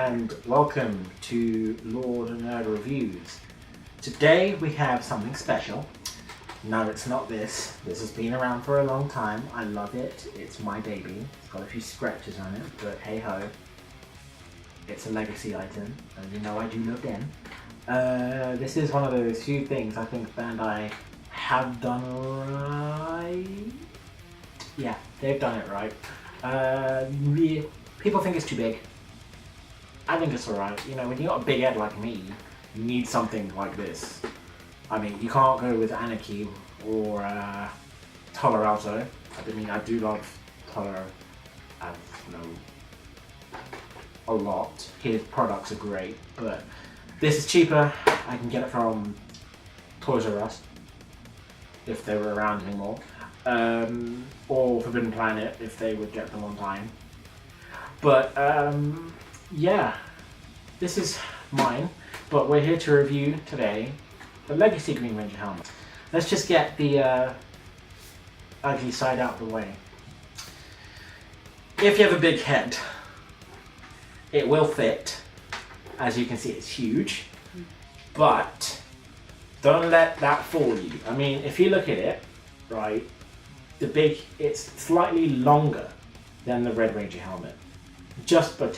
and welcome to Lord Nerd Reviews. Today we have something special. No, it's not this. This has been around for a long time. I love it. It's my baby. It's got a few scratches on it, but hey ho. It's a legacy item, and you know I do love them. This is one of those few things I think Bandai have done right. Yeah, they've done it right. People think it's too big. I think it's alright. You know, when you got a big head like me, you need something like this. I mean, you can't go with Anarchy or Toleralto. I mean, I do love Toler, a lot. His products are great, but this is cheaper. I can get it from Toys R Us, if they were around anymore, or Forbidden Planet, if they would get them on time. But yeah, this is mine, but we're here to review today the Legacy Green Ranger helmet. Let's just get the ugly side out of the way. If you have a big head, it will fit. As you can see, it's huge, but don't let that fool you. I mean, if you look at it, right, it's slightly longer than the Red Ranger helmet. Just a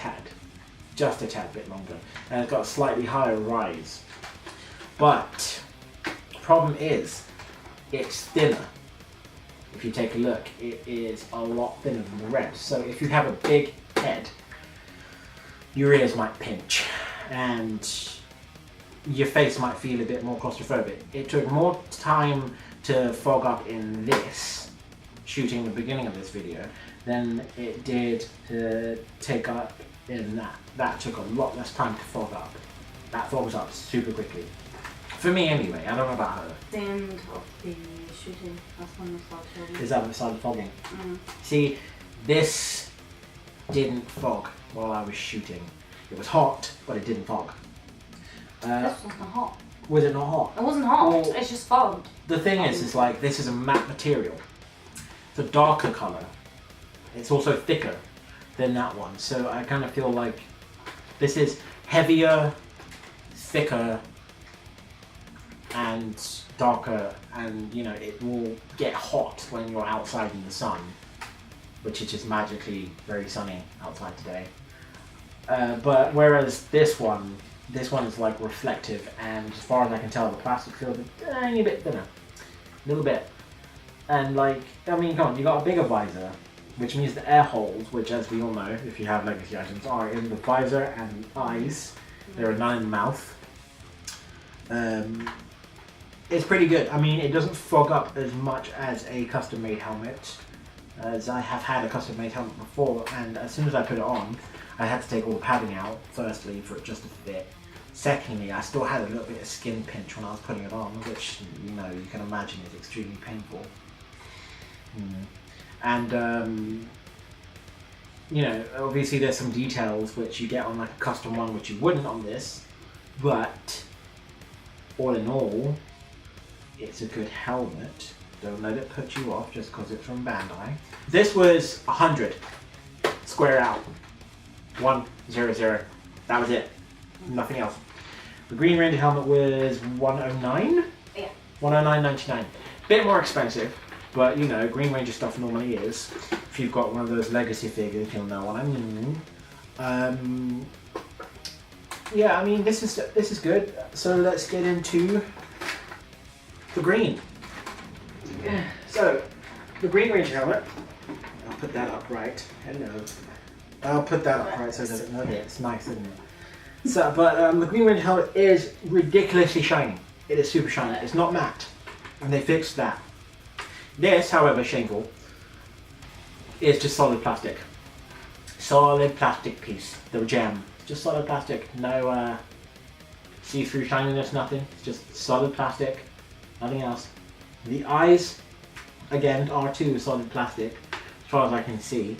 tad bit longer, and it's got a slightly higher rise. But the problem is, it's thinner. If you take a look, it is a lot thinner than the red. So if you have a big head, your ears might pinch, and your face might feel a bit more claustrophobic. It took more time to fog up in this, shooting the beginning of this video, than it did to take up in that. That took a lot less time to fog up. That fogs up super quickly. For me anyway, I don't know about her. The end of the shooting, that's when it started fogging. Is that when it started fogging? See, this didn't fog while I was shooting. It was hot, but it didn't fog. This wasn't hot. Was it not hot? It wasn't hot, Well, it's just fogged. The thing is like, this is a matte material. It's a darker colour. It's also thicker than that one. So I kind of feel like this is heavier, thicker, and darker, and you know, it will get hot when you're outside in the sun, which is just magically very sunny outside today. But whereas this one is like reflective, and as far as I can tell, the plastic feels a tiny bit thinner, a little bit. And like, I mean, come on, you got a bigger visor, which means the air holes, which as we all know, if you have legacy items, are in the visor and eyes. There are none in the mouth. It's pretty good. I mean, it doesn't fog up as much as a custom-made helmet, as I have had a custom-made helmet before, and as soon as I put it on, I had to take all the padding out, firstly, for it just to fit. Secondly, I still had a little bit of skin pinch when I was putting it on, which, you know, you can imagine is extremely painful. And, you know, obviously there's some details which you get on like a custom one which you wouldn't on this, but all in all, it's a good helmet. Don't let it put you off just because it's from Bandai. This was 100, square out, 100. That was it, nothing else. The Green Ranger helmet was 109. Yeah. 109.99. Bit more expensive, but you know, Green Ranger stuff normally is. If you've got one of those legacy figures, you'll know what I mean. Yeah, I mean, this is good. So let's get into the green. So, the Green Ranger helmet. I'll put that upright. Hello. I'll put that upright so that it's nice, isn't it? So, but the Green Ranger helmet is ridiculously shiny. It is super shiny. It's not matte, and they fixed that. This, however, shameful, is just solid plastic. Solid plastic piece. The gem. Just solid plastic. No see-through shininess, nothing. It's just solid plastic. Nothing else. The eyes, again, are too solid plastic, as far as I can see.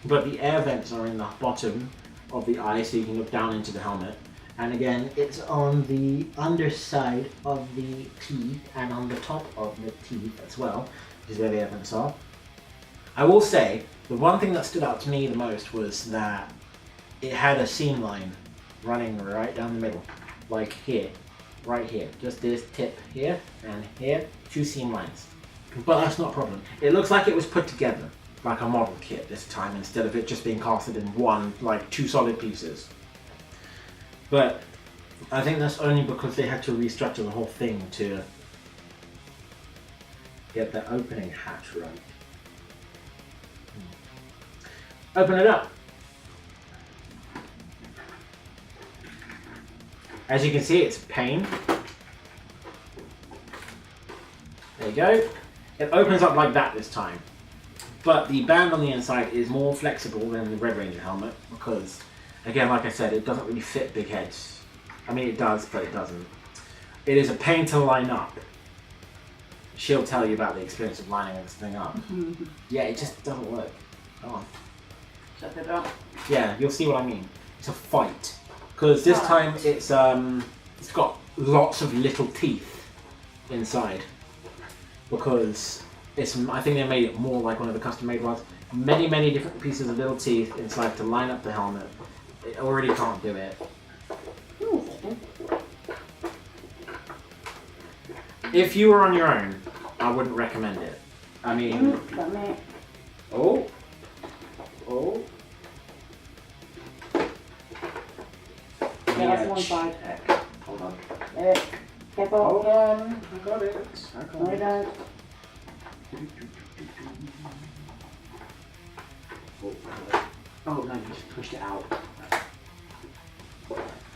But the air vents are in the bottom of the eye, so you can look down into the helmet. And again, it's on the underside of the teeth and on the top of the teeth as well, which is where the air vents are. I will say, the one thing that stood out to me the most was that it had a seam line running right down the middle, like here, right here. Just this tip here and here, 2 seam lines. But that's not a problem. It looks like it was put together like a model kit this time instead of it just being casted in one, like 2 solid pieces. But I think that's only because they had to restructure the whole thing to get the opening hatch right. Open it up. As you can see, it's a pain. There you go. It opens up like that this time. But the band on the inside is more flexible than the Red Ranger helmet because, again, like I said, it doesn't really fit big heads. I mean, it does, but it doesn't. It is a pain to line up. She'll tell you about the experience of lining this thing up. Yeah, it just doesn't work. Come on. Check it out. Yeah, you'll see what I mean. It's a fight. Because this time it's got lots of little teeth inside. Because I think they made it more like one of the custom made ones. Many different pieces of little teeth inside to line up the helmet. It already can't do it. If you were on your own, I wouldn't recommend it. I mean... Oh. Yeah, that's one side. Hold on. There. Careful. Hold on. I got it. No, you don't. Oh no, you just pushed it out.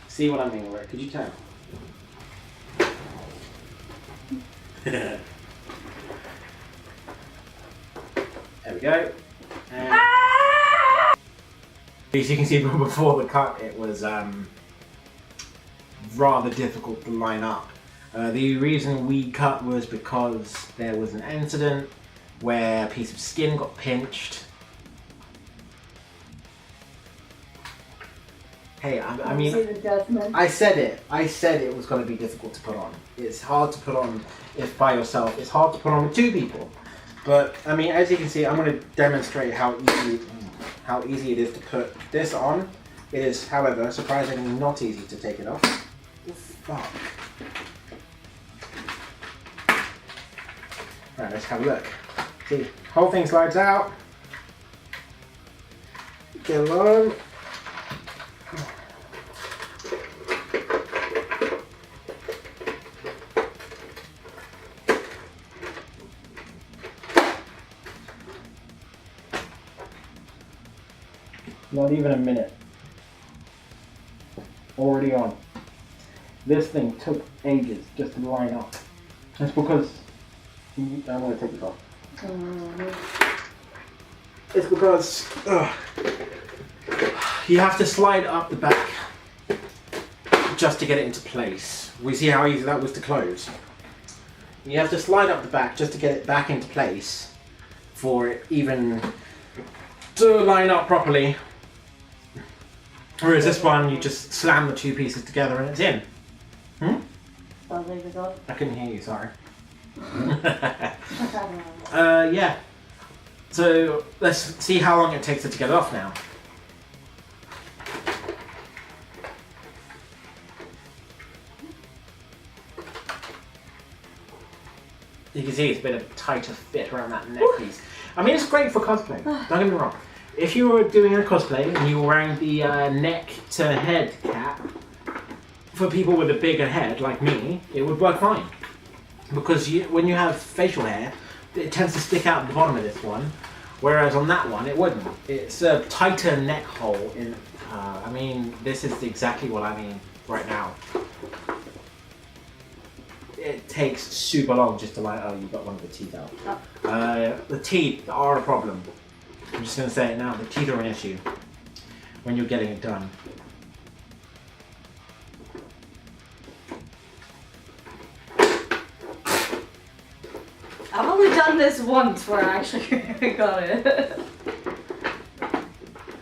See what I mean, Rick? Could you tell? There we go. And as you can see before the cut, it was rather difficult to line up. The reason we cut was because there was an incident where a piece of skin got pinched. Hey, I mean, I said it. I said it was going to be difficult to put on. It's hard to put on if by yourself. It's hard to put on with 2 people. But I mean, as you can see, I'm going to demonstrate how easy it is to put this on. It is, however, surprisingly not easy to take it off. Oh, fuck. Right, let's have a look. See, whole thing slides out. Get along. Not even a minute. Already on. This thing took ages just to line up. That's because I'm going to take this off. It's because you have to slide up the back just to get it into place. We see how easy that was to close. You have to slide up the back just to get it back into place for it even to line up properly. Whereas this one, you just slam the 2 pieces together and it's in. I couldn't hear you, sorry. Yeah. So let's see how long it takes it to get off now. You can see it's a bit of a tighter fit around that neck piece. I mean, it's great for cosplay, don't get me wrong. If you were doing a cosplay and you were wearing the neck to head cap, for people with a bigger head like me, it would work fine. Because when you have facial hair, it tends to stick out at the bottom of this one, whereas on that one it wouldn't. It's a tighter neck hole in. I mean, this is exactly what I mean right now. It takes super long just to line. Oh, you've got one of the teeth out. The teeth are a problem. I'm just going to say it now, the teeth are an issue when you're getting it done. I've only done this once where I actually got it.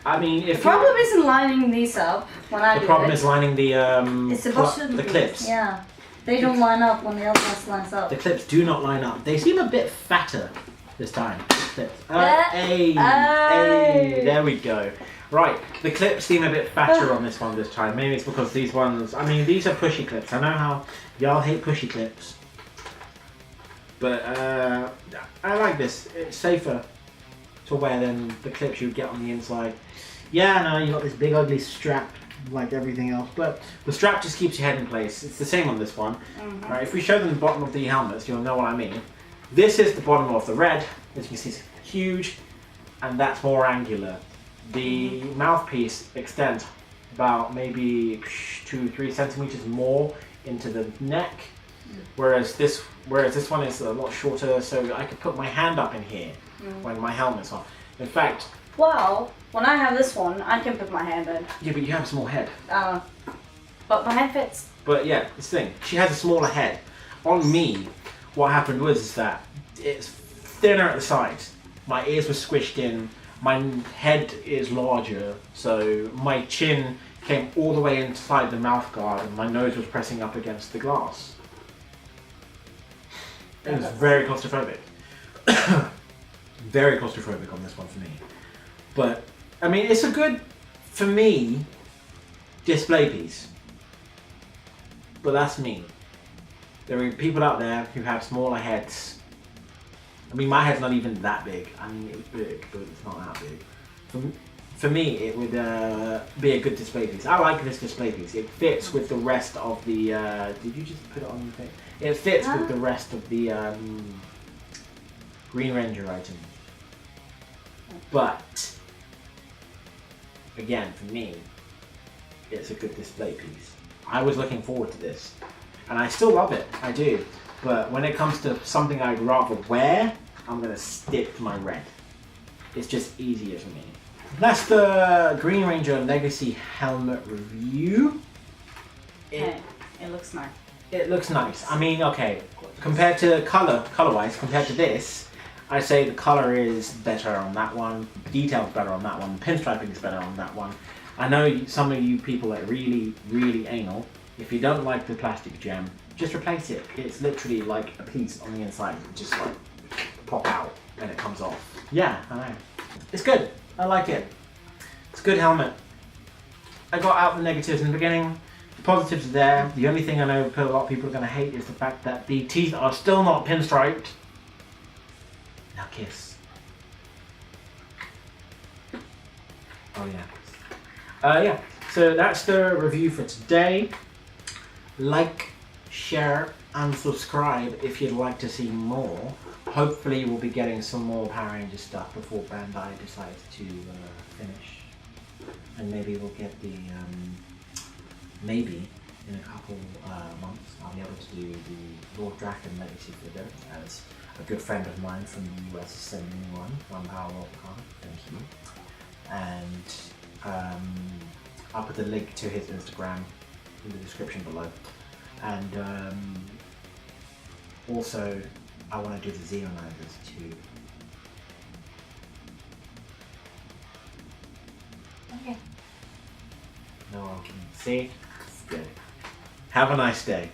I mean, if the problem isn't lining these up when I do it. The problem is lining the the clips. Yeah. They don't line up when the other one lines up. The clips do not line up. They seem a bit fatter this time. Clips. Hey. There we go. Right, the clips seem a bit fatter on this one this time. Maybe it's because these ones, I mean, these are pushy clips. I know how y'all hate pushy clips. But I like this. It's safer to wear than the clips you get on the inside. Yeah, I know you got this big ugly strap like everything else, but the strap just keeps your head in place. It's the same on this one. Right, if we show them the bottom of the helmets, you'll know what I mean. This is the bottom of the red. As you can see, it's huge, and that's more angular. The mouthpiece extends about maybe 2-3 centimeters more into the neck, whereas this one is a lot shorter, so I could put my hand up in here when my helmet's on. In fact, well, when I have this one, I can put my hand in. yeah, but you have a small head. But my head fits. But yeah, this thing, she has a smaller head. On me, what happened was is that it's thinner at the sides. My ears were squished in. My head is larger, so my chin came all the way inside the mouth guard, and my nose was pressing up against the glass. It was very claustrophobic. Very claustrophobic on this one for me. But, I mean, it's a good, for me, display piece. But that's me. There are people out there who have smaller heads. I mean, my head's not even that big. I mean, it's big, but it's not that big. For me, it would be a good display piece. I like this display piece. It fits with the rest of the... did you just put it on the thing? It fits with the rest of the Green Ranger item. But, again, for me, it's a good display piece. I was looking forward to this. And I still love it. I do. But when it comes to something I'd rather wear, I'm going to stick to my red. It's just easier for me. That's the Green Ranger Legacy helmet review. It looks nice. It looks nice. I mean, okay, compared to color-wise, compared to this, I'd say the color is better on that one, detail's better on that one, pinstriping is better on that one. I know some of you people are really, really anal. If you don't like the plastic gem, just replace it. It's literally like a piece on the inside, just like pop out when it comes off. Yeah, I know. It's good. I like it. It's a good helmet. I got out the negatives in the beginning. The positives are there. The only thing I know a lot of people are going to hate is the fact that the teeth are still not pinstriped. Now kiss. Oh yeah. Yeah. So that's the review for today. Like, share, and subscribe if you'd like to see more. Hopefully we'll be getting some more Power Ranger stuff before Bandai decides to finish. And maybe we'll get the, maybe in a couple months I'll be able to do the Lord Draken Legacy figure, as a good friend of mine from the US is sending me one PowerWorld.com, thank you. And I'll put the link to his Instagram in the description below. And also, I want to do the Xenonizers too. Okay. No one can see. It's good. Have a nice day.